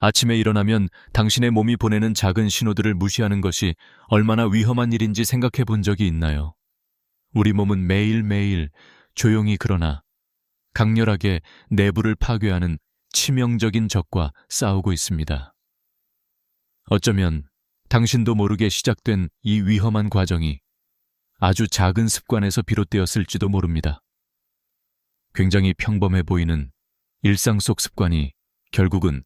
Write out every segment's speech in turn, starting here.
아침에 일어나면 당신의 몸이 보내는 작은 신호들을 무시하는 것이 얼마나 위험한 일인지 생각해 본 적이 있나요? 우리 몸은 매일매일 조용히 그러나 강렬하게 내부를 파괴하는 치명적인 적과 싸우고 있습니다. 어쩌면 당신도 모르게 시작된 이 위험한 과정이 아주 작은 습관에서 비롯되었을지도 모릅니다. 굉장히 평범해 보이는 일상 속 습관이 결국은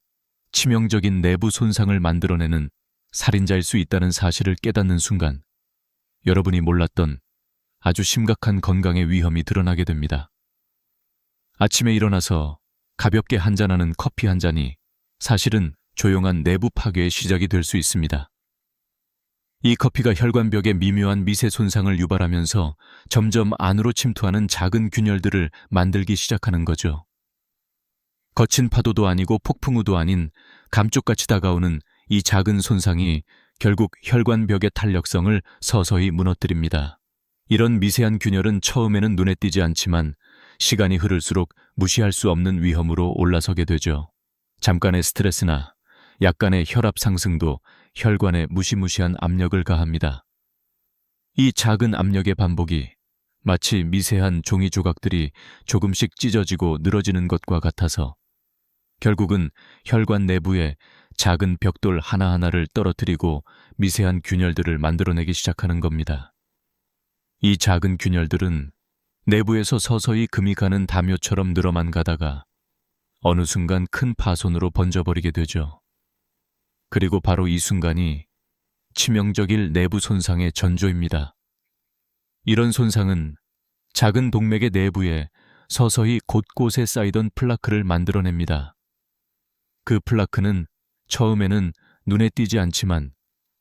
치명적인 내부 손상을 만들어내는 살인자일 수 있다는 사실을 깨닫는 순간 여러분이 몰랐던 아주 심각한 건강의 위험이 드러나게 됩니다. 아침에 일어나서 가볍게 한잔하는 커피 한 잔이 사실은 조용한 내부 파괴의 시작이 될 수 있습니다. 이 커피가 혈관벽에 미묘한 미세 손상을 유발하면서 점점 안으로 침투하는 작은 균열들을 만들기 시작하는 거죠. 거친 파도도 아니고 폭풍우도 아닌 감쪽같이 다가오는 이 작은 손상이 결국 혈관벽의 탄력성을 서서히 무너뜨립니다. 이런 미세한 균열은 처음에는 눈에 띄지 않지만 시간이 흐를수록 무시할 수 없는 위험으로 올라서게 되죠. 잠깐의 스트레스나 약간의 혈압 상승도 혈관에 무시무시한 압력을 가합니다. 이 작은 압력의 반복이 마치 미세한 종이 조각들이 조금씩 찢어지고 늘어지는 것과 같아서 결국은 혈관 내부에 작은 벽돌 하나하나를 떨어뜨리고 미세한 균열들을 만들어내기 시작하는 겁니다. 이 작은 균열들은 내부에서 서서히 금이 가는 담요처럼 늘어만 가다가 어느 순간 큰 파손으로 번져버리게 되죠. 그리고 바로 이 순간이 치명적일 내부 손상의 전조입니다. 이런 손상은 작은 동맥의 내부에 서서히 곳곳에 쌓이던 플라크를 만들어냅니다. 그 플라크는 처음에는 눈에 띄지 않지만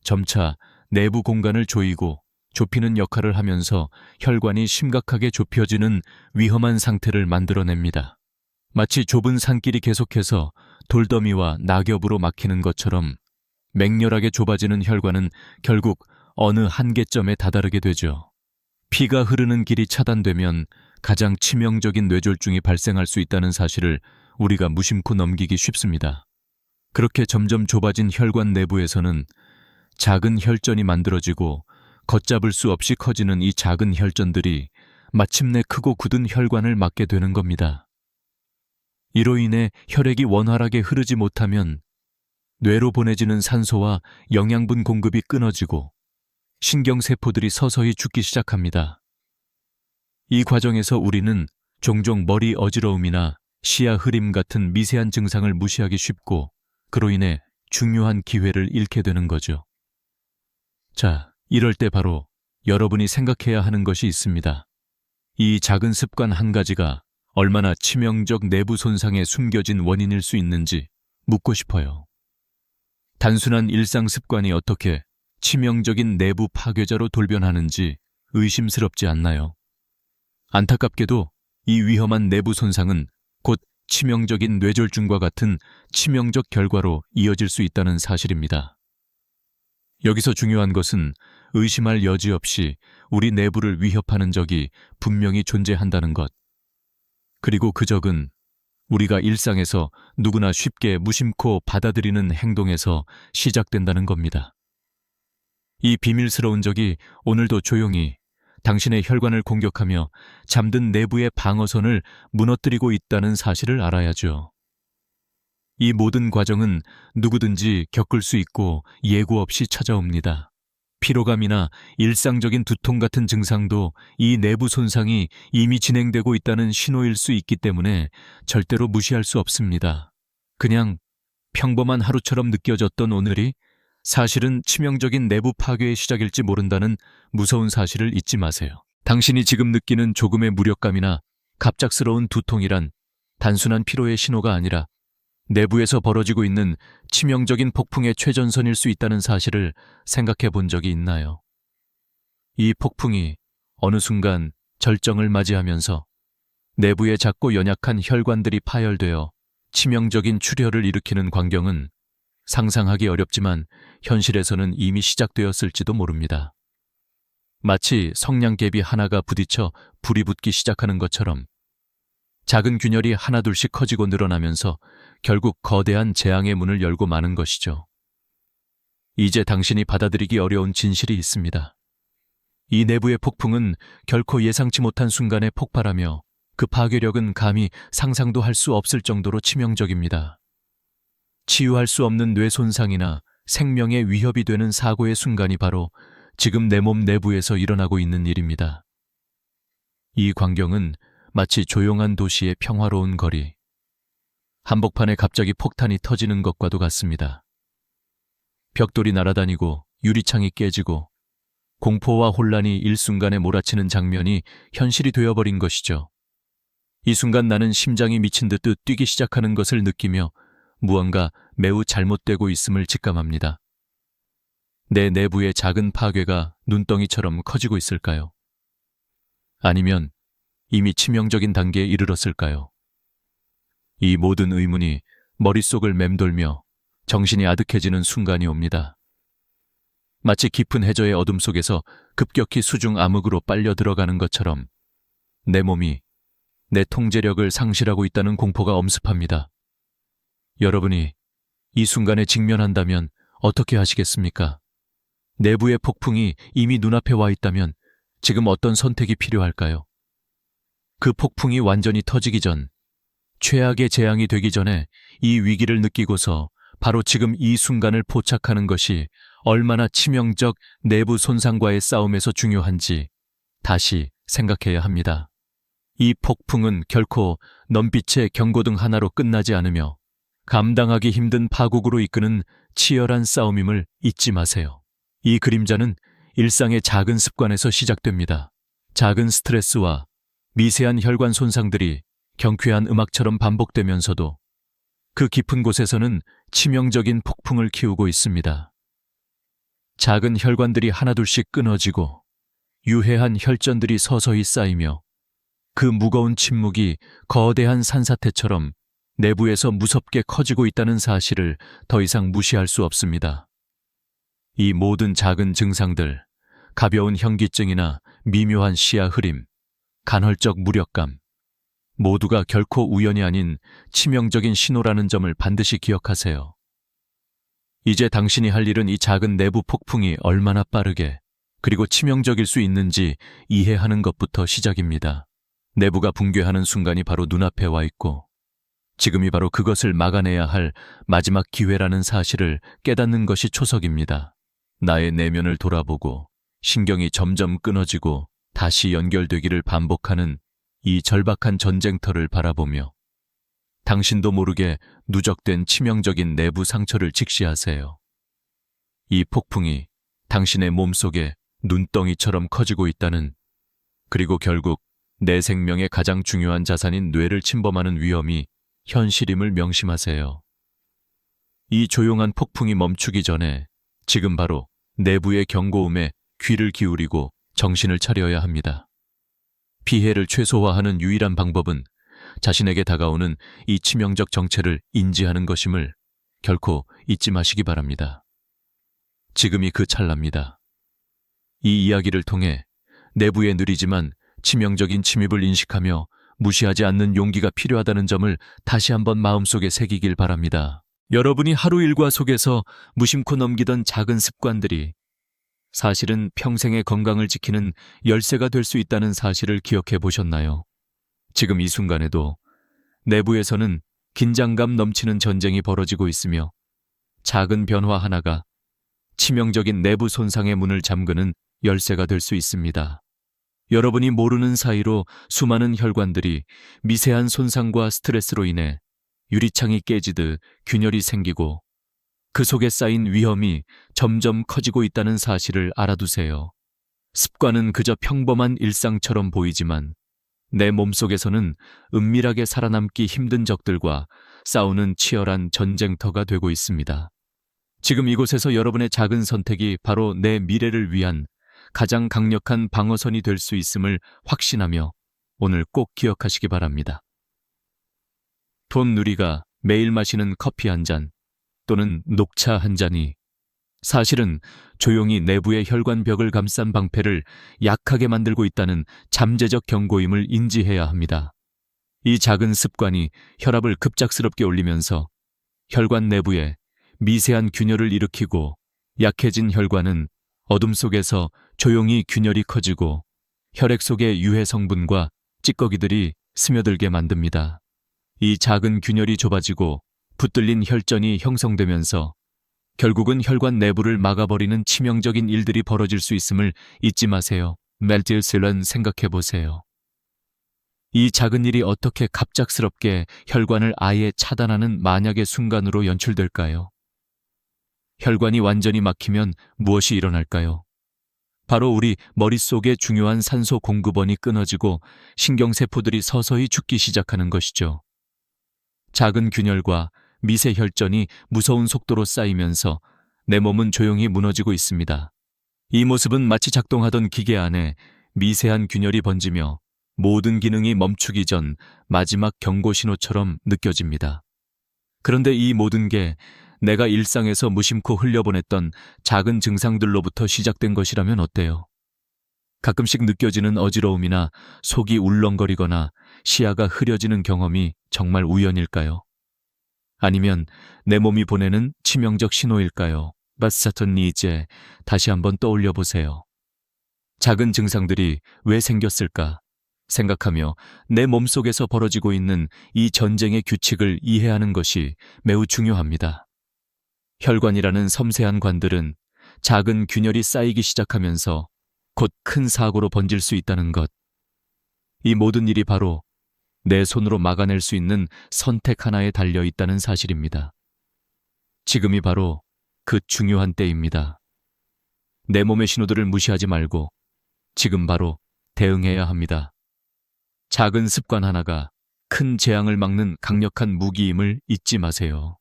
점차 내부 공간을 조이고 좁히는 역할을 하면서 혈관이 심각하게 좁혀지는 위험한 상태를 만들어냅니다. 마치 좁은 산길이 계속해서 돌더미와 낙엽으로 막히는 것처럼 맹렬하게 좁아지는 혈관은 결국 어느 한계점에 다다르게 되죠. 피가 흐르는 길이 차단되면 가장 치명적인 뇌졸중이 발생할 수 있다는 사실을 우리가 무심코 넘기기 쉽습니다. 그렇게 점점 좁아진 혈관 내부에서는 작은 혈전이 만들어지고 걷잡을 수 없이 커지는 이 작은 혈전들이 마침내 크고 굳은 혈관을 막게 되는 겁니다. 이로 인해 혈액이 원활하게 흐르지 못하면 뇌로 보내지는 산소와 영양분 공급이 끊어지고 신경세포들이 서서히 죽기 시작합니다. 이 과정에서 우리는 종종 머리 어지러움이나 시야 흐림 같은 미세한 증상을 무시하기 쉽고 그로 인해 중요한 기회를 잃게 되는 거죠. 자, 이럴 때 바로 여러분이 생각해야 하는 것이 있습니다. 이 작은 습관 한 가지가 얼마나 치명적 내부 손상에 숨겨진 원인일 수 있는지 묻고 싶어요. 단순한 일상 습관이 어떻게 치명적인 내부 파괴자로 돌변하는지 의심스럽지 않나요? 안타깝게도 이 위험한 내부 손상은 곧 치명적인 뇌졸중과 같은 치명적 결과로 이어질 수 있다는 사실입니다. 여기서 중요한 것은 의심할 여지 없이 우리 내부를 위협하는 적이 분명히 존재한다는 것. 그리고 그 적은 우리가 일상에서 누구나 쉽게 무심코 받아들이는 행동에서 시작된다는 겁니다. 이 비밀스러운 적이 오늘도 조용히 당신의 혈관을 공격하며 잠든 내부의 방어선을 무너뜨리고 있다는 사실을 알아야죠. 이 모든 과정은 누구든지 겪을 수 있고 예고 없이 찾아옵니다. 피로감이나 일상적인 두통 같은 증상도 이 내부 손상이 이미 진행되고 있다는 신호일 수 있기 때문에 절대로 무시할 수 없습니다. 그냥 평범한 하루처럼 느껴졌던 오늘이 사실은 치명적인 내부 파괴의 시작일지 모른다는 무서운 사실을 잊지 마세요. 당신이 지금 느끼는 조금의 무력감이나 갑작스러운 두통이란 단순한 피로의 신호가 아니라 내부에서 벌어지고 있는 치명적인 폭풍의 최전선일 수 있다는 사실을 생각해 본 적이 있나요? 이 폭풍이 어느 순간 절정을 맞이하면서 내부의 작고 연약한 혈관들이 파열되어 치명적인 출혈을 일으키는 광경은 상상하기 어렵지만 현실에서는 이미 시작되었을지도 모릅니다. 마치 성냥개비 하나가 부딪혀 불이 붙기 시작하는 것처럼 작은 균열이 하나둘씩 커지고 늘어나면서 결국 거대한 재앙의 문을 열고 마는 것이죠. 이제 당신이 받아들이기 어려운 진실이 있습니다. 이 내부의 폭풍은 결코 예상치 못한 순간에 폭발하며 그 파괴력은 감히 상상도 할 수 없을 정도로 치명적입니다. 치유할 수 없는 뇌 손상이나 생명에 위협이 되는 사고의 순간이 바로 지금 내 몸 내부에서 일어나고 있는 일입니다. 이 광경은 마치 조용한 도시의 평화로운 거리, 한복판에 갑자기 폭탄이 터지는 것과도 같습니다. 벽돌이 날아다니고 유리창이 깨지고 공포와 혼란이 일순간에 몰아치는 장면이 현실이 되어버린 것이죠. 이 순간 나는 심장이 미친 듯 뛰기 시작하는 것을 느끼며 무언가 매우 잘못되고 있음을 직감합니다. 내 내부의 작은 파괴가 눈덩이처럼 커지고 있을까요? 아니면 이미 치명적인 단계에 이르렀을까요? 이 모든 의문이 머릿속을 맴돌며 정신이 아득해지는 순간이 옵니다. 마치 깊은 해저의 어둠 속에서 급격히 수중 암흑으로 빨려 들어가는 것처럼 내 몸이 내 통제력을 상실하고 있다는 공포가 엄습합니다. 여러분이 이 순간에 직면한다면 어떻게 하시겠습니까? 내부의 폭풍이 이미 눈앞에 와 있다면 지금 어떤 선택이 필요할까요? 그 폭풍이 완전히 터지기 전, 최악의 재앙이 되기 전에 이 위기를 느끼고서 바로 지금 이 순간을 포착하는 것이 얼마나 치명적 내부 손상과의 싸움에서 중요한지 다시 생각해야 합니다. 이 폭풍은 결코 넘빛의 경고등 하나로 끝나지 않으며 감당하기 힘든 파국으로 이끄는 치열한 싸움임을 잊지 마세요. 이 그림자는 일상의 작은 습관에서 시작됩니다. 작은 스트레스와 미세한 혈관 손상들이 경쾌한 음악처럼 반복되면서도 그 깊은 곳에서는 치명적인 폭풍을 키우고 있습니다. 작은 혈관들이 하나둘씩 끊어지고 유해한 혈전들이 서서히 쌓이며 그 무거운 침묵이 거대한 산사태처럼 내부에서 무섭게 커지고 있다는 사실을 더 이상 무시할 수 없습니다. 이 모든 작은 증상들, 가벼운 현기증이나 미묘한 시야 흐림, 간헐적 무력감, 모두가 결코 우연이 아닌 치명적인 신호라는 점을 반드시 기억하세요. 이제 당신이 할 일은 이 작은 내부 폭풍이 얼마나 빠르게 그리고 치명적일 수 있는지 이해하는 것부터 시작입니다. 내부가 붕괴하는 순간이 바로 눈앞에 와 있고 지금이 바로 그것을 막아내야 할 마지막 기회라는 사실을 깨닫는 것이 초석입니다. 나의 내면을 돌아보고 신경이 점점 끊어지고 다시 연결되기를 반복하는 이 절박한 전쟁터를 바라보며 당신도 모르게 누적된 치명적인 내부 상처를 직시하세요. 이 폭풍이 당신의 몸속에 눈덩이처럼 커지고 있다는, 그리고 결국 내 생명의 가장 중요한 자산인 뇌를 침범하는 위험이 현실임을 명심하세요. 이 조용한 폭풍이 멈추기 전에 지금 바로 내부의 경고음에 귀를 기울이고 정신을 차려야 합니다. 피해를 최소화하는 유일한 방법은 자신에게 다가오는 이 치명적 정체를 인지하는 것임을 결코 잊지 마시기 바랍니다. 지금이 그 찰나입니다. 이 이야기를 통해 내부에 느리지만 치명적인 침입을 인식하며 무시하지 않는 용기가 필요하다는 점을 다시 한번 마음속에 새기길 바랍니다. 여러분이 하루 일과 속에서 무심코 넘기던 작은 습관들이 사실은 평생의 건강을 지키는 열쇠가 될 수 있다는 사실을 기억해 보셨나요? 지금 이 순간에도 내부에서는 긴장감 넘치는 전쟁이 벌어지고 있으며 작은 변화 하나가 치명적인 내부 손상의 문을 잠그는 열쇠가 될 수 있습니다. 여러분이 모르는 사이로 수많은 혈관들이 미세한 손상과 스트레스로 인해 유리창이 깨지듯 균열이 생기고 그 속에 쌓인 위험이 점점 커지고 있다는 사실을 알아두세요. 습관은 그저 평범한 일상처럼 보이지만 내 몸속에서는 은밀하게 살아남기 힘든 적들과 싸우는 치열한 전쟁터가 되고 있습니다. 지금 이곳에서 여러분의 작은 선택이 바로 내 미래를 위한 가장 강력한 방어선이 될 수 있음을 확신하며 오늘 꼭 기억하시기 바랍니다. 돈 누리가 매일 마시는 커피 한 잔 또는 녹차 한 잔이 사실은 조용히 내부의 혈관벽을 감싼 방패를 약하게 만들고 있다는 잠재적 경고임을 인지해야 합니다. 이 작은 습관이 혈압을 급작스럽게 올리면서 혈관 내부에 미세한 균열을 일으키고 약해진 혈관은 어둠 속에서 조용히 균열이 커지고 혈액 속의 유해 성분과 찌꺼기들이 스며들게 만듭니다. 이 작은 균열이 좁아지고 붙들린 혈전이 형성되면서 결국은 혈관 내부를 막아버리는 치명적인 일들이 벌어질 수 있음을 잊지 마세요. 멜틸셀런 생각해 보세요. 이 작은 일이 어떻게 갑작스럽게 혈관을 아예 차단하는 만약의 순간으로 연출될까요? 혈관이 완전히 막히면 무엇이 일어날까요? 바로 우리 머릿속의 중요한 산소 공급원이 끊어지고 신경세포들이 서서히 죽기 시작하는 것이죠. 작은 균열과 미세 혈전이 무서운 속도로 쌓이면서 내 몸은 조용히 무너지고 있습니다. 이 모습은 마치 작동하던 기계 안에 미세한 균열이 번지며 모든 기능이 멈추기 전 마지막 경고 신호처럼 느껴집니다. 그런데 이 모든 게 내가 일상에서 무심코 흘려보냈던 작은 증상들로부터 시작된 것이라면 어때요? 가끔씩 느껴지는 어지러움이나 속이 울렁거리거나 시야가 흐려지는 경험이 정말 우연일까요? 아니면 내 몸이 보내는 치명적 신호일까요? 바사턴니 이제 다시 한번 떠올려 보세요. 작은 증상들이 왜 생겼을까? 생각하며 내 몸속에서 벌어지고 있는 이 전쟁의 규칙을 이해하는 것이 매우 중요합니다. 혈관이라는 섬세한 관들은 작은 균열이 쌓이기 시작하면서 곧 큰 사고로 번질 수 있다는 것. 이 모든 일이 바로 내 손으로 막아낼 수 있는 선택 하나에 달려 있다는 사실입니다. 지금이 바로 그 중요한 때입니다. 내 몸의 신호들을 무시하지 말고 지금 바로 대응해야 합니다. 작은 습관 하나가 큰 재앙을 막는 강력한 무기임을 잊지 마세요.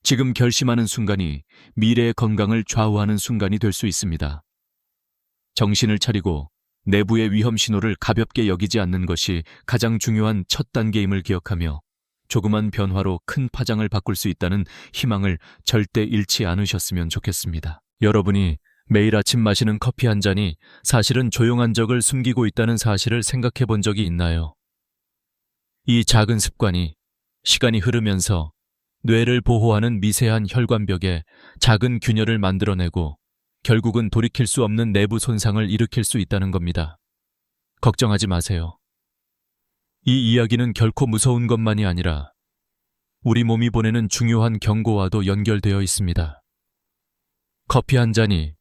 지금 결심하는 순간이 미래의 건강을 좌우하는 순간이 될 수 있습니다. 정신을 차리고 내부의 위험 신호를 가볍게 여기지 않는 것이 가장 중요한 첫 단계임을 기억하며 조그만 변화로 큰 파장을 바꿀 수 있다는 희망을 절대 잃지 않으셨으면 좋겠습니다. 여러분이 매일 아침 마시는 커피 한 잔이 사실은 조용한 적을 숨기고 있다는 사실을 생각해 본 적이 있나요? 이 작은 습관이 시간이 흐르면서 뇌를 보호하는 미세한 혈관벽에 작은 균열을 만들어내고 결국은 돌이킬 수 없는 내부 손상을 일으킬 수 있다는 겁니다. 걱정하지 마세요. 이 이야기는 결코 무서운 것만이 아니라 우리 몸이 보내는 중요한 경고와도 연결되어 있습니다. 커피 한 잔이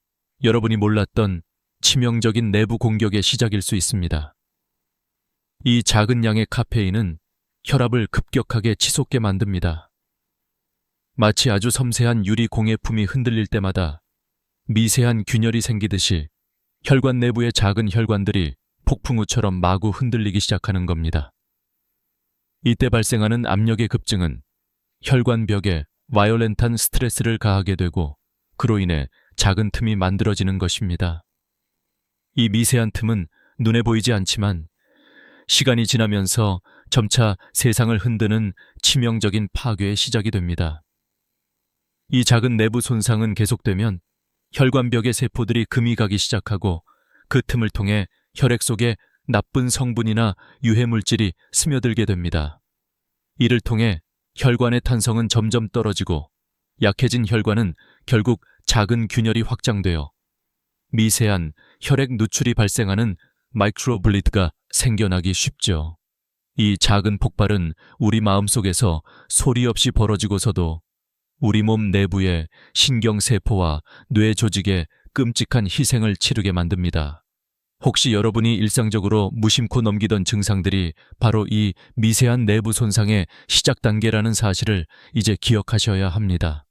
여러분이 몰랐던 치명적인 내부 공격의 시작일 수 있습니다. 이 작은 양의 카페인은 혈압을 급격하게 치솟게 만듭니다. 마치 아주 섬세한 유리 공예품이 흔들릴 때마다 미세한 균열이 생기듯이 혈관 내부의 작은 혈관들이 폭풍우처럼 마구 흔들리기 시작하는 겁니다. 이때 발생하는 압력의 급증은 혈관벽에 바이올렌트한 스트레스를 가하게 되고 그로 인해 작은 틈이 만들어지는 것입니다. 이 미세한 틈은 눈에 보이지 않지만 시간이 지나면서 점차 세상을 흔드는 치명적인 파괴의 시작이 됩니다. 이 작은 내부 손상은 계속되면 혈관벽의 세포들이 금이 가기 시작하고 그 틈을 통해 혈액 속에 나쁜 성분이나 유해물질이 스며들게 됩니다. 이를 통해 혈관의 탄성은 점점 떨어지고 약해진 혈관은 결국 작은 균열이 확장되어 미세한 혈액 누출이 발생하는 마이크로블리드가 생겨나기 쉽죠. 이 작은 폭발은 우리 마음속에서 소리 없이 벌어지고서도 우리 몸 내부의 신경세포와 뇌 조직에 끔찍한 희생을 치르게 만듭니다. 혹시 여러분이 일상적으로 무심코 넘기던 증상들이 바로 이 미세한 내부 손상의 시작 단계라는 사실을 이제 기억하셔야 합니다.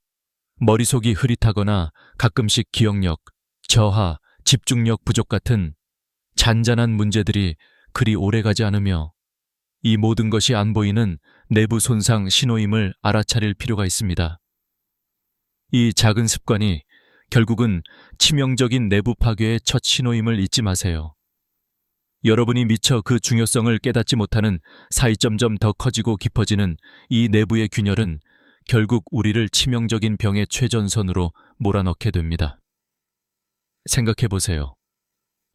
머릿속이 흐릿하거나 가끔씩 기억력, 저하, 집중력 부족 같은 잔잔한 문제들이 그리 오래가지 않으며 이 모든 것이 안 보이는 내부 손상 신호임을 알아차릴 필요가 있습니다. 이 작은 습관이 결국은 치명적인 내부 파괴의 첫 신호임을 잊지 마세요. 여러분이 미처 그 중요성을 깨닫지 못하는 사이 점점 더 커지고 깊어지는 이 내부의 균열은 결국 우리를 치명적인 병의 최전선으로 몰아넣게 됩니다. 생각해 보세요.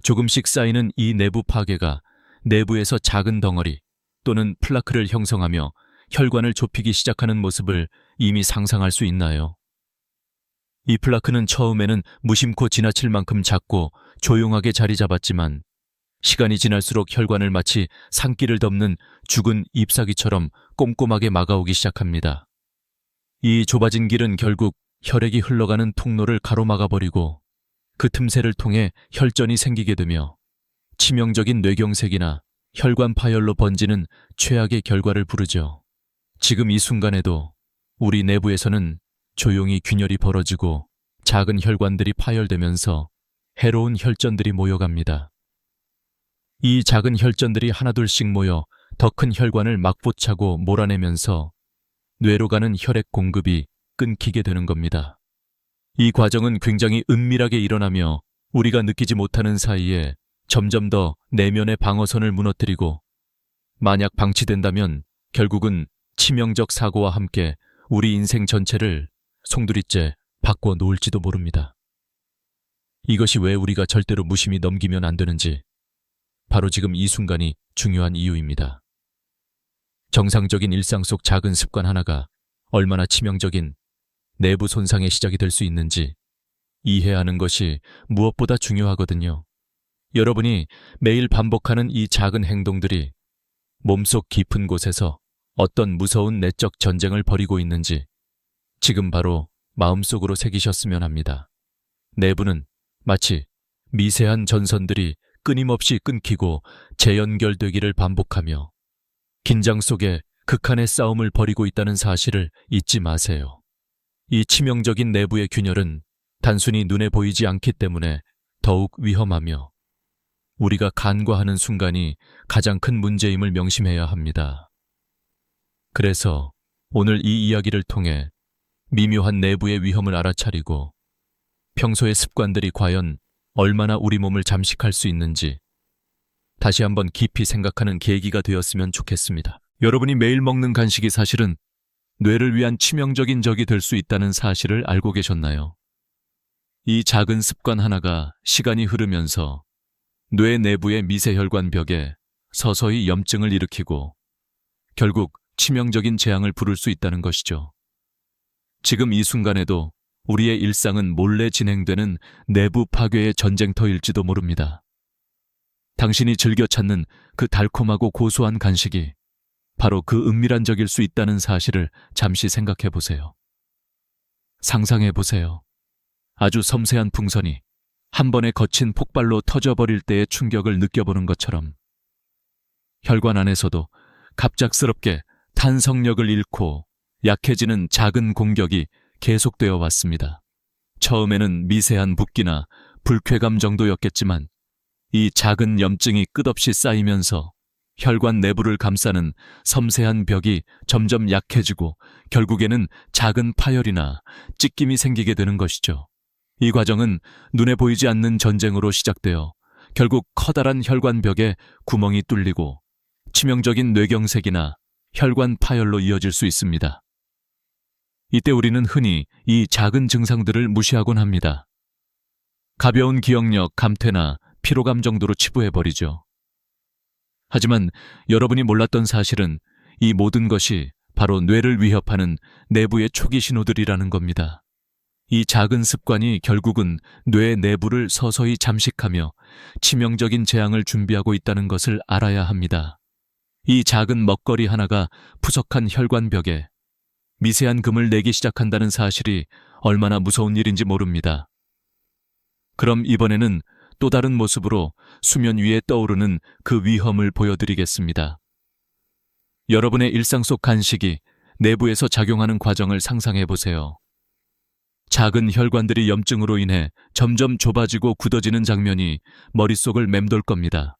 조금씩 쌓이는 이 내부 파괴가 내부에서 작은 덩어리 또는 플라크를 형성하며 혈관을 좁히기 시작하는 모습을 이미 상상할 수 있나요? 이 플라크는 처음에는 무심코 지나칠 만큼 작고 조용하게 자리 잡았지만 시간이 지날수록 혈관을 마치 산길을 덮는 죽은 잎사귀처럼 꼼꼼하게 막아오기 시작합니다. 이 좁아진 길은 결국 혈액이 흘러가는 통로를 가로막아버리고 그 틈새를 통해 혈전이 생기게 되며 치명적인 뇌경색이나 혈관 파열로 번지는 최악의 결과를 부르죠. 지금 이 순간에도 우리 내부에서는 조용히 균열이 벌어지고 작은 혈관들이 파열되면서 해로운 혈전들이 모여갑니다. 이 작은 혈전들이 하나둘씩 모여 더 큰 혈관을 막보차고 몰아내면서 뇌로 가는 혈액 공급이 끊기게 되는 겁니다. 이 과정은 굉장히 은밀하게 일어나며 우리가 느끼지 못하는 사이에 점점 더 내면의 방어선을 무너뜨리고 만약 방치된다면 결국은 치명적 사고와 함께 우리 인생 전체를 송두리째 바꿔 놓을지도 모릅니다. 이것이 왜 우리가 절대로 무심히 넘기면 안 되는지 바로 지금 이 순간이 중요한 이유입니다. 정상적인 일상 속 작은 습관 하나가 얼마나 치명적인 내부 손상의 시작이 될 수 있는지 이해하는 것이 무엇보다 중요하거든요. 여러분이 매일 반복하는 이 작은 행동들이 몸속 깊은 곳에서 어떤 무서운 내적 전쟁을 벌이고 있는지 지금 바로 마음속으로 새기셨으면 합니다. 내부는 마치 미세한 전선들이 끊임없이 끊기고 재연결되기를 반복하며 긴장 속에 극한의 싸움을 벌이고 있다는 사실을 잊지 마세요. 이 치명적인 내부의 균열은 단순히 눈에 보이지 않기 때문에 더욱 위험하며 우리가 간과하는 순간이 가장 큰 문제임을 명심해야 합니다. 그래서 오늘 이 이야기를 통해 미묘한 내부의 위험을 알아차리고 평소의 습관들이 과연 얼마나 우리 몸을 잠식할 수 있는지 다시 한번 깊이 생각하는 계기가 되었으면 좋겠습니다. 여러분이 매일 먹는 간식이 사실은 뇌를 위한 치명적인 적이 될 수 있다는 사실을 알고 계셨나요? 이 작은 습관 하나가 시간이 흐르면서 뇌 내부의 미세혈관 벽에 서서히 염증을 일으키고 결국 치명적인 재앙을 부를 수 있다는 것이죠. 지금 이 순간에도 우리의 일상은 몰래 진행되는 내부 파괴의 전쟁터일지도 모릅니다. 당신이 즐겨 찾는 그 달콤하고 고소한 간식이 바로 그 은밀한 적일 수 있다는 사실을 잠시 생각해 보세요. 상상해 보세요. 아주 섬세한 풍선이 한 번의 거친 폭발로 터져버릴 때의 충격을 느껴보는 것처럼 혈관 안에서도 갑작스럽게 탄성력을 잃고 약해지는 작은 공격이 계속되어 왔습니다. 처음에는 미세한 붓기나 불쾌감 정도였겠지만 이 작은 염증이 끝없이 쌓이면서 혈관 내부를 감싸는 섬세한 벽이 점점 약해지고 결국에는 작은 파열이나 찢김이 생기게 되는 것이죠. 이 과정은 눈에 보이지 않는 전쟁으로 시작되어 결국 커다란 혈관 벽에 구멍이 뚫리고 치명적인 뇌경색이나 혈관 파열로 이어질 수 있습니다. 이때 우리는 흔히 이 작은 증상들을 무시하곤 합니다. 가벼운 기억력, 감퇴나 피로감 정도로 치부해버리죠. 하지만 여러분이 몰랐던 사실은 이 모든 것이 바로 뇌를 위협하는 내부의 초기 신호들이라는 겁니다. 이 작은 습관이 결국은 뇌 내부를 서서히 잠식하며 치명적인 재앙을 준비하고 있다는 것을 알아야 합니다. 이 작은 먹거리 하나가 푸석한 혈관벽에 미세한 금을 내기 시작한다는 사실이 얼마나 무서운 일인지 모릅니다. 그럼 이번에는 또 다른 모습으로 수면 위에 떠오르는 그 위험을 보여드리겠습니다. 여러분의 일상 속 간식이 내부에서 작용하는 과정을 상상해 보세요. 작은 혈관들이 염증으로 인해 점점 좁아지고 굳어지는 장면이 머릿속을 맴돌 겁니다.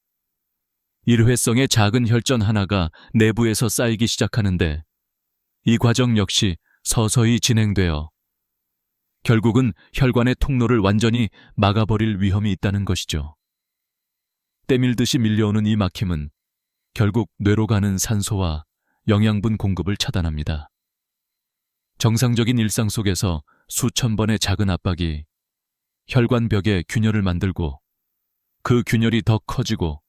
일회성의 작은 혈전 하나가 내부에서 쌓이기 시작하는데 이 과정 역시 서서히 진행되어 결국은 혈관의 통로를 완전히 막아버릴 위험이 있다는 것이죠. 때밀듯이 밀려오는 이 막힘은 결국 뇌로 가는 산소와 영양분 공급을 차단합니다. 정상적인 일상 속에서 수천 번의 작은 압박이 혈관벽에 균열을 만들고 그 균열이 더 커지고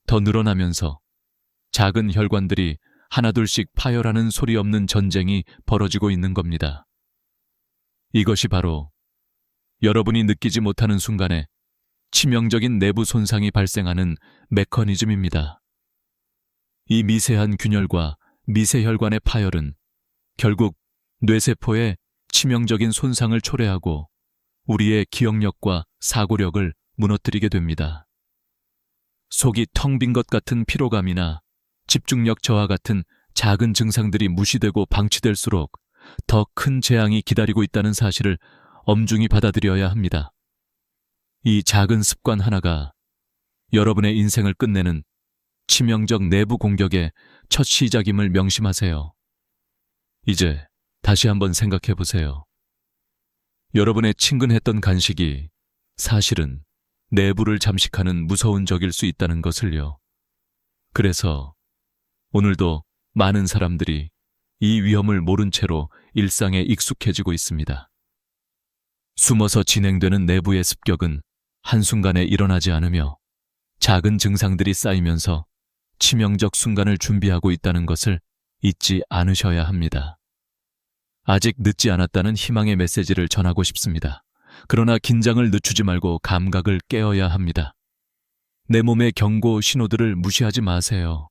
더 늘어나면서 작은 혈관들이 하나둘씩 파열하는 소리 없는 전쟁이 벌어지고 있는 겁니다. 이것이 바로 여러분이 느끼지 못하는 순간에 치명적인 내부 손상이 발생하는 메커니즘입니다. 이 미세한 균열과 미세혈관의 파열은 결국 뇌세포에 치명적인 손상을 초래하고 우리의 기억력과 사고력을 무너뜨리게 됩니다. 속이 텅 빈 것 같은 피로감이나 집중력 저하 같은 작은 증상들이 무시되고 방치될수록 더 큰 재앙이 기다리고 있다는 사실을 엄중히 받아들여야 합니다. 이 작은 습관 하나가 여러분의 인생을 끝내는 치명적 내부 공격의 첫 시작임을 명심하세요. 이제 다시 한번 생각해 보세요. 여러분의 친근했던 간식이 사실은 내부를 잠식하는 무서운 적일 수 있다는 것을요. 그래서 오늘도 많은 사람들이 이 위험을 모른 채로 일상에 익숙해지고 있습니다. 숨어서 진행되는 내부의 습격은 한순간에 일어나지 않으며 작은 증상들이 쌓이면서 치명적 순간을 준비하고 있다는 것을 잊지 않으셔야 합니다. 아직 늦지 않았다는 희망의 메시지를 전하고 싶습니다. 그러나 긴장을 늦추지 말고 감각을 깨어야 합니다. 내 몸의 경고 신호들을 무시하지 마세요.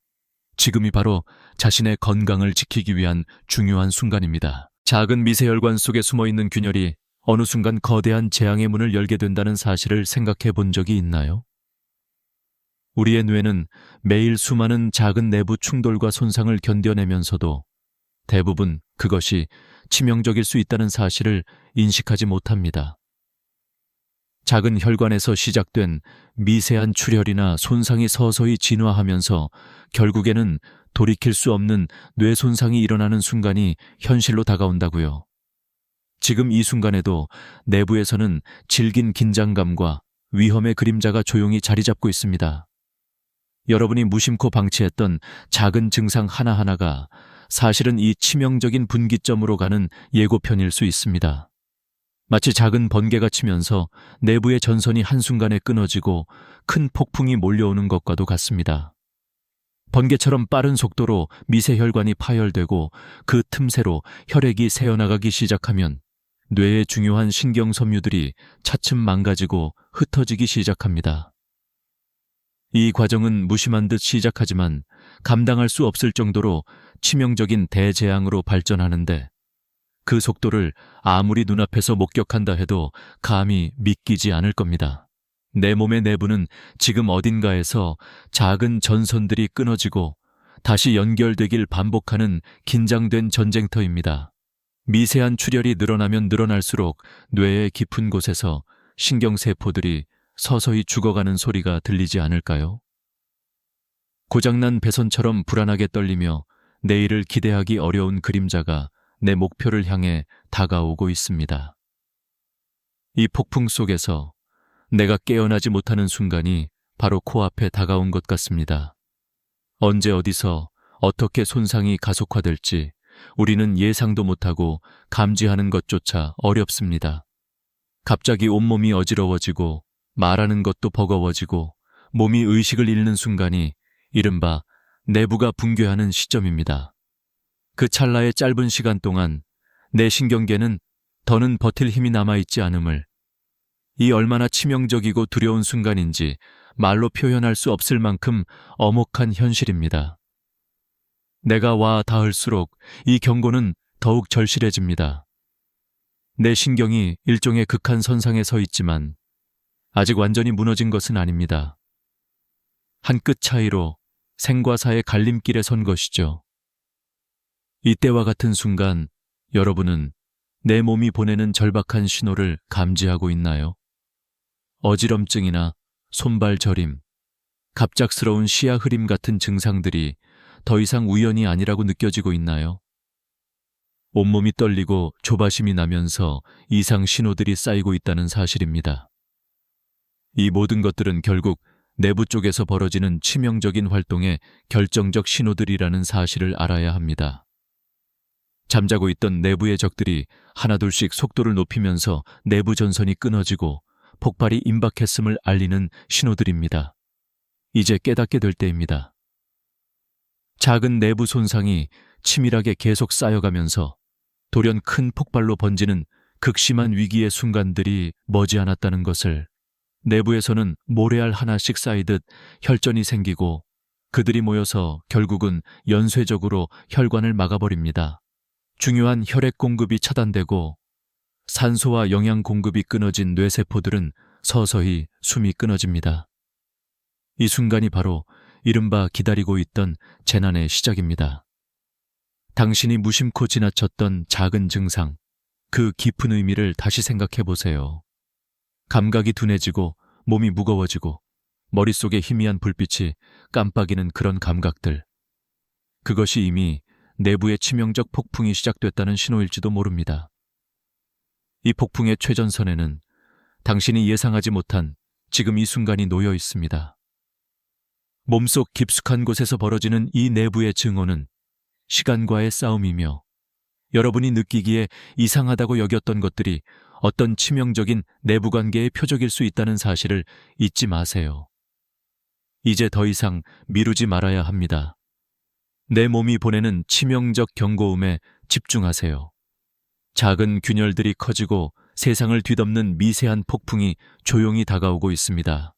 지금이 바로 자신의 건강을 지키기 위한 중요한 순간입니다. 작은 미세혈관 속에 숨어있는 균열이 어느 순간 거대한 재앙의 문을 열게 된다는 사실을 생각해 본 적이 있나요? 우리의 뇌는 매일 수많은 작은 내부 충돌과 손상을 견뎌내면서도 대부분 그것이 치명적일 수 있다는 사실을 인식하지 못합니다. 작은 혈관에서 시작된 미세한 출혈이나 손상이 서서히 진화하면서 결국에는 돌이킬 수 없는 뇌 손상이 일어나는 순간이 현실로 다가온다고요. 지금 이 순간에도 내부에서는 질긴 긴장감과 위험의 그림자가 조용히 자리 잡고 있습니다. 여러분이 무심코 방치했던 작은 증상 하나하나가 사실은 이 치명적인 분기점으로 가는 예고편일 수 있습니다. 마치 작은 번개가 치면서 내부의 전선이 한순간에 끊어지고 큰 폭풍이 몰려오는 것과도 같습니다. 번개처럼 빠른 속도로 미세혈관이 파열되고 그 틈새로 혈액이 새어나가기 시작하면 뇌의 중요한 신경섬유들이 차츰 망가지고 흩어지기 시작합니다. 이 과정은 무심한 듯 시작하지만 감당할 수 없을 정도로 치명적인 대재앙으로 발전하는데 그 속도를 아무리 눈앞에서 목격한다 해도 감히 믿기지 않을 겁니다. 내 몸의 내부는 지금 어딘가에서 작은 전선들이 끊어지고 다시 연결되길 반복하는 긴장된 전쟁터입니다. 미세한 출혈이 늘어나면 늘어날수록 뇌의 깊은 곳에서 신경세포들이 서서히 죽어가는 소리가 들리지 않을까요? 고장난 배선처럼 불안하게 떨리며 내일을 기대하기 어려운 그림자가 내 목표를 향해 다가오고 있습니다. 이 폭풍 속에서 내가 깨어나지 못하는 순간이 바로 코앞에 다가온 것 같습니다. 언제 어디서 어떻게 손상이 가속화될지 우리는 예상도 못하고 감지하는 것조차 어렵습니다. 갑자기 온몸이 어지러워지고 말하는 것도 버거워지고 몸이 의식을 잃는 순간이 이른바 내부가 붕괴하는 시점입니다. 그 찰나의 짧은 시간 동안 내 신경계는 더는 버틸 힘이 남아있지 않음을, 이 얼마나 치명적이고 두려운 순간인지 말로 표현할 수 없을 만큼 엄혹한 현실입니다. 내가 와 닿을수록 이 경고는 더욱 절실해집니다. 내 신경이 일종의 극한 선상에 서 있지만 아직 완전히 무너진 것은 아닙니다. 한 끗 차이로 생과 사의 갈림길에 선 것이죠. 이때와 같은 순간 여러분은 내 몸이 보내는 절박한 신호를 감지하고 있나요? 어지럼증이나 손발 저림, 갑작스러운 시야 흐림 같은 증상들이 더 이상 우연이 아니라고 느껴지고 있나요? 온몸이 떨리고 조바심이 나면서 이상 신호들이 쌓이고 있다는 사실입니다. 이 모든 것들은 결국 내부 쪽에서 벌어지는 치명적인 활동의 결정적 신호들이라는 사실을 알아야 합니다. 잠자고 있던 내부의 적들이 하나둘씩 속도를 높이면서 내부 전선이 끊어지고 폭발이 임박했음을 알리는 신호들입니다. 이제 깨닫게 될 때입니다. 작은 내부 손상이 치밀하게 계속 쌓여가면서 돌연 큰 폭발로 번지는 극심한 위기의 순간들이 머지않았다는 것을, 내부에서는 모래알 하나씩 쌓이듯 혈전이 생기고 그들이 모여서 결국은 연쇄적으로 혈관을 막아버립니다. 중요한 혈액 공급이 차단되고 산소와 영양 공급이 끊어진 뇌세포들은 서서히 숨이 끊어집니다. 이 순간이 바로 이른바 기다리고 있던 재난의 시작입니다. 당신이 무심코 지나쳤던 작은 증상, 그 깊은 의미를 다시 생각해 보세요. 감각이 둔해지고 몸이 무거워지고 머릿속에 희미한 불빛이 깜빡이는 그런 감각들. 그것이 이미 내부의 치명적 폭풍이 시작됐다는 신호일지도 모릅니다. 이 폭풍의 최전선에는 당신이 예상하지 못한 지금 이 순간이 놓여 있습니다. 몸속 깊숙한 곳에서 벌어지는 이 내부의 증오는 시간과의 싸움이며, 여러분이 느끼기에 이상하다고 여겼던 것들이 어떤 치명적인 내부관계의 표적일 수 있다는 사실을 잊지 마세요. 이제 더 이상 미루지 말아야 합니다. 내 몸이 보내는 치명적 경고음에 집중하세요. 작은 균열들이 커지고 세상을 뒤덮는 미세한 폭풍이 조용히 다가오고 있습니다.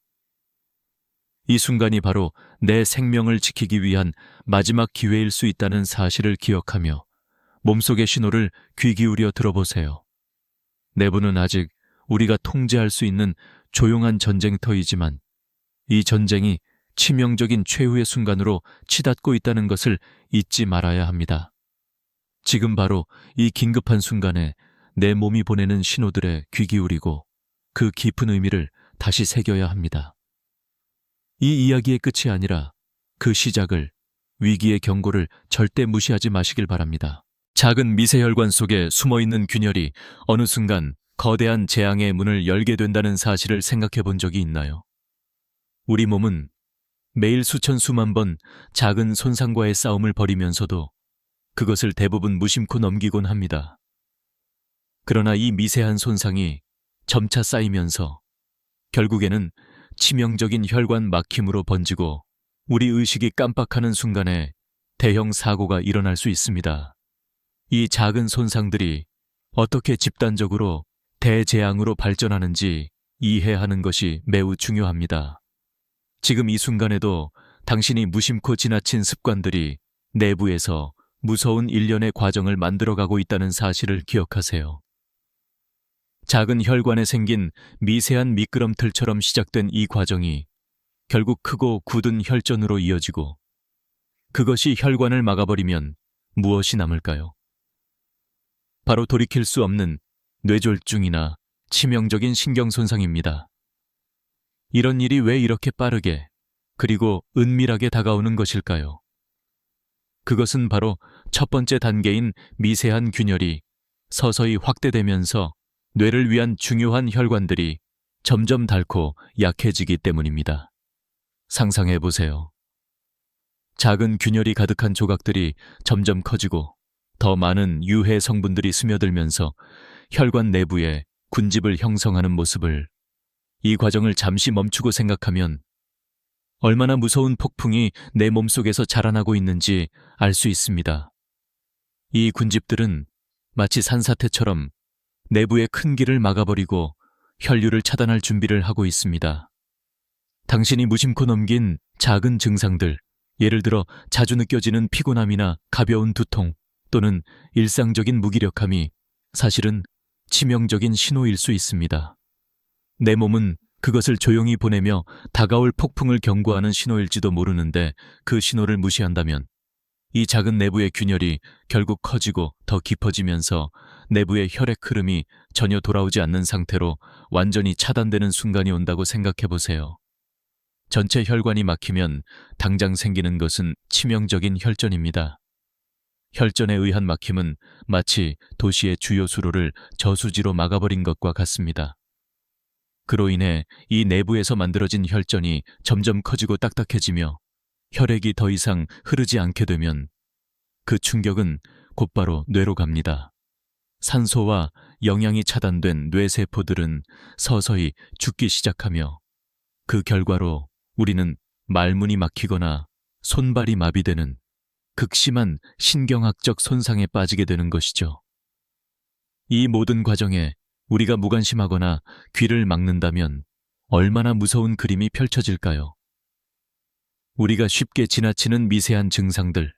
이 순간이 바로 내 생명을 지키기 위한 마지막 기회일 수 있다는 사실을 기억하며 몸속의 신호를 귀 기울여 들어보세요. 내부는 아직 우리가 통제할 수 있는 조용한 전쟁터이지만 이 전쟁이 치명적인 최후의 순간으로 치닫고 있다는 것을 잊지 말아야 합니다. 지금 바로 이 긴급한 순간에 내 몸이 보내는 신호들에 귀 기울이고 그 깊은 의미를 다시 새겨야 합니다. 이 이야기의 끝이 아니라 그 시작을, 위기의 경고를 절대 무시하지 마시길 바랍니다. 작은 미세혈관 속에 숨어있는 균열이 어느 순간 거대한 재앙의 문을 열게 된다는 사실을 생각해 본 적이 있나요? 우리 몸은 매일 수천 수만 번 작은 손상과의 싸움을 벌이면서도 그것을 대부분 무심코 넘기곤 합니다. 그러나 이 미세한 손상이 점차 쌓이면서 결국에는 치명적인 혈관 막힘으로 번지고 우리 의식이 깜빡하는 순간에 대형 사고가 일어날 수 있습니다. 이 작은 손상들이 어떻게 집단적으로 대재앙으로 발전하는지 이해하는 것이 매우 중요합니다. 지금 이 순간에도 당신이 무심코 지나친 습관들이 내부에서 무서운 일련의 과정을 만들어가고 있다는 사실을 기억하세요. 작은 혈관에 생긴 미세한 미끄럼틀처럼 시작된 이 과정이 결국 크고 굳은 혈전으로 이어지고, 그것이 혈관을 막아버리면 무엇이 남을까요? 바로 돌이킬 수 없는 뇌졸중이나 치명적인 신경손상입니다. 이런 일이 왜 이렇게 빠르게 그리고 은밀하게 다가오는 것일까요? 그것은 바로 첫 번째 단계인 미세한 균열이 서서히 확대되면서 뇌를 위한 중요한 혈관들이 점점 닳고 약해지기 때문입니다. 상상해 보세요. 작은 균열이 가득한 조각들이 점점 커지고 더 많은 유해 성분들이 스며들면서 혈관 내부에 군집을 형성하는 모습을, 이 과정을 잠시 멈추고 생각하면 얼마나 무서운 폭풍이 내 몸속에서 자라나고 있는지 알 수 있습니다. 이 군집들은 마치 산사태처럼 내부의 큰 길을 막아버리고 혈류를 차단할 준비를 하고 있습니다. 당신이 무심코 넘긴 작은 증상들, 예를 들어 자주 느껴지는 피곤함이나 가벼운 두통 또는 일상적인 무기력함이 사실은 치명적인 신호일 수 있습니다. 내 몸은 그것을 조용히 보내며 다가올 폭풍을 경고하는 신호일지도 모르는데, 그 신호를 무시한다면 이 작은 내부의 균열이 결국 커지고 더 깊어지면서 내부의 혈액 흐름이 전혀 돌아오지 않는 상태로 완전히 차단되는 순간이 온다고 생각해 보세요. 전체 혈관이 막히면 당장 생기는 것은 치명적인 혈전입니다. 혈전에 의한 막힘은 마치 도시의 주요 수로를 저수지로 막아버린 것과 같습니다. 그로 인해 이 내부에서 만들어진 혈전이 점점 커지고 딱딱해지며 혈액이 더 이상 흐르지 않게 되면 그 충격은 곧바로 뇌로 갑니다. 산소와 영양이 차단된 뇌세포들은 서서히 죽기 시작하며 그 결과로 우리는 말문이 막히거나 손발이 마비되는 극심한 신경학적 손상에 빠지게 되는 것이죠. 이 모든 과정에 우리가 무관심하거나 귀를 막는다면 얼마나 무서운 그림이 펼쳐질까요? 우리가 쉽게 지나치는 미세한 증상들,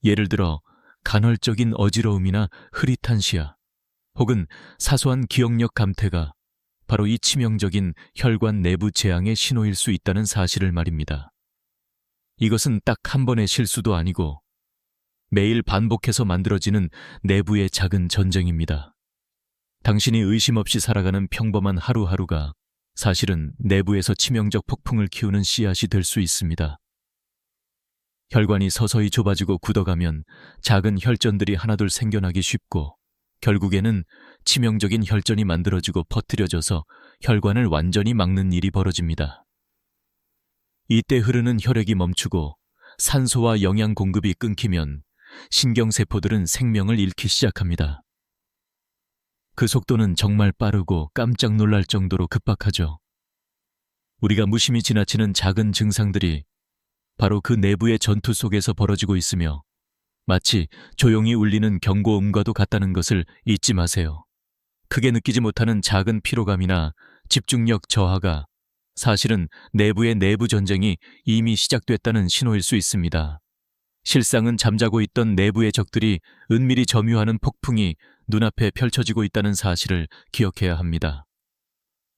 예를 들어 간헐적인 어지러움이나 흐릿한 시야, 혹은 사소한 기억력 감퇴가 바로 이 치명적인 혈관 내부 재앙의 신호일 수 있다는 사실을 말입니다. 이것은 딱 한 번의 실수도 아니고 매일 반복해서 만들어지는 내부의 작은 전쟁입니다. 당신이 의심 없이 살아가는 평범한 하루하루가 사실은 내부에서 치명적 폭풍을 키우는 씨앗이 될 수 있습니다. 혈관이 서서히 좁아지고 굳어가면 작은 혈전들이 하나둘 생겨나기 쉽고 결국에는 치명적인 혈전이 만들어지고 퍼뜨려져서 혈관을 완전히 막는 일이 벌어집니다. 이때 흐르는 혈액이 멈추고 산소와 영양 공급이 끊기면 신경세포들은 생명을 잃기 시작합니다. 그 속도는 정말 빠르고 깜짝 놀랄 정도로 급박하죠. 우리가 무심히 지나치는 작은 증상들이 바로 그 내부의 전투 속에서 벌어지고 있으며 마치 조용히 울리는 경고음과도 같다는 것을 잊지 마세요. 크게 느끼지 못하는 작은 피로감이나 집중력 저하가 사실은 내부의 내부 전쟁이 이미 시작됐다는 신호일 수 있습니다. 실상은 잠자고 있던 내부의 적들이 은밀히 점유하는 폭풍이 눈앞에 펼쳐지고 있다는 사실을 기억해야 합니다.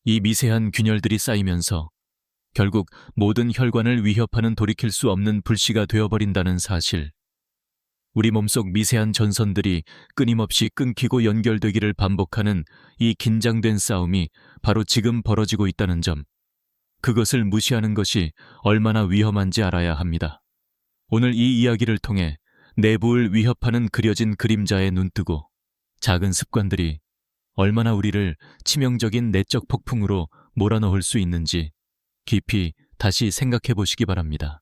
이 미세한 균열들이 쌓이면서 결국 모든 혈관을 위협하는 돌이킬 수 없는 불씨가 되어버린다는 사실, 우리 몸속 미세한 전선들이 끊임없이 끊기고 연결되기를 반복하는 이 긴장된 싸움이 바로 지금 벌어지고 있다는 점, 그것을 무시하는 것이 얼마나 위험한지 알아야 합니다. 오늘 이 이야기를 통해 내부를 위협하는 그려진 그림자에 눈뜨고 작은 습관들이 얼마나 우리를 치명적인 내적 폭풍으로 몰아넣을 수 있는지 깊이 다시 생각해 보시기 바랍니다.